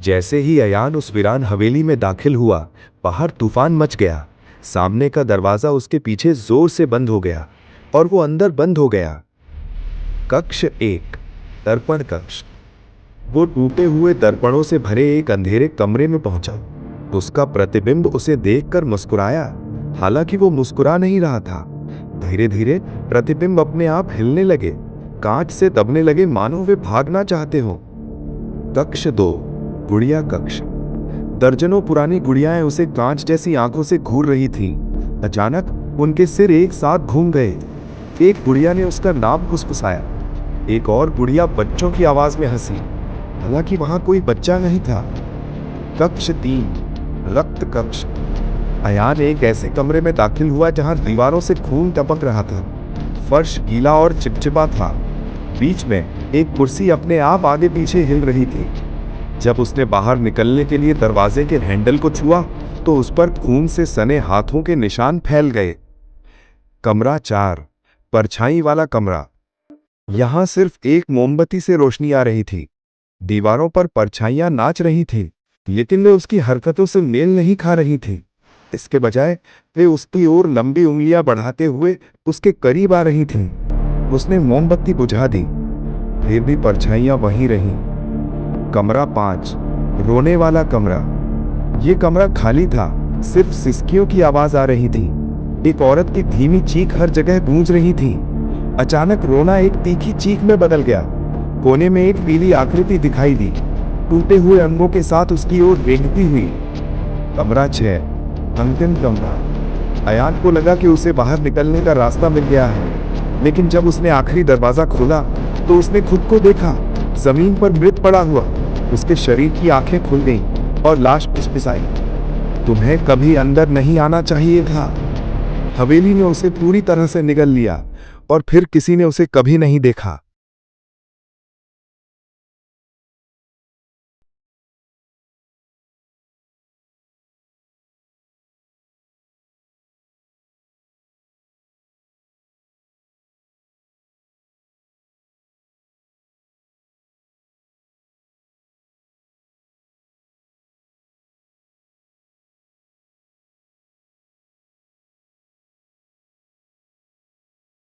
जैसे ही अयान उस वीरान हवेली में दाखिल हुआ, बाहर तूफान मच गया। सामने का दरवाजा उसके पीछे जोर से बंद हो गया और वो अंदर बंद हो गया। कक्ष 1, दर्पण कक्ष। वो टूटे हुए दर्पणों से भरे एक अंधेरे कमरे में पहुंचा। उसका प्रतिबिंब उसे देखकर मुस्कुराया, हालांकि वो मुस्कुरा नहीं रहा था। धीरे धीरे प्रतिबिंब अपने आप हिलने लगे, कांच से दबने लगे, मानो वे भागना चाहते हो। कक्ष 2, गुड़िया कक्ष। दर्जनों पुरानी गुड़ियाएं उसे कांच जैसी आंखों से घूर रही थीं। अचानक उनके सिर एक साथ घूम गए। एक गुड़िया ने उसका नाम फुसफुसाया, एक और गुड़िया बच्चों की आवाज में हंसी, हालांकि वहां कोई बच्चा नहीं था। कक्ष 3, रक्त कक्ष। अयान एक ऐसे कमरे में दाखिल हुआ जहां दीवारों से खून टपक रहा था। फर्श गीला और चिपचिपा था। बीच में एक कुर्सी अपने आप आगे पीछे हिल रही थी। जब उसने बाहर निकलने के लिए दरवाजे के हैंडल को छुआ तो उस पर खून से सने हाथों के निशान फैल गए। कमरा 4, परछाई वाला कमरा। यहां सिर्फ एक मोमबत्ती से रोशनी आ रही थी। दीवारों पर परछाइयां नाच रही थी, लेकिन वे उसकी हरकतों से मेल नहीं खा रही थी। इसके बजाय वे उसकी ओर लंबी उंगलियां बढ़ाते हुए उसके करीब आ रही थीं। उसने मोमबत्ती बुझा दी, फिर भी परछाइयां वहीं रहीं। कमरा 5, रोने वाला कमरा। ये कमरा खाली था, सिर्फ सिसकियों की आवाज आ रही थी। एक औरत की धीमी चीख हर जगह गूंज रही थी। अचानक रोना एक तीखी चीख में बदल गया। कोने में एक पीली आकृति दिखाई दी, टूटे हुए अंगों के साथ उसकी ओर रेंगती हुई। कमरा 6, अंतिम कमरा। अयान को लगा कि उसे बाहर निकलने का रास्ता मिल गया है, लेकिन जब उसने आखिरी दरवाजा खोला तो उसने खुद को देखा, जमीन पर मृत पड़ा हुआ। उसके शरीर की आंखें खुल गईं और लाश फिसफिसाई। तुम्हें कभी अंदर नहीं आना चाहिए था। हवेली ने उसे पूरी तरह से निगल लिया और फिर किसी ने उसे कभी नहीं देखा।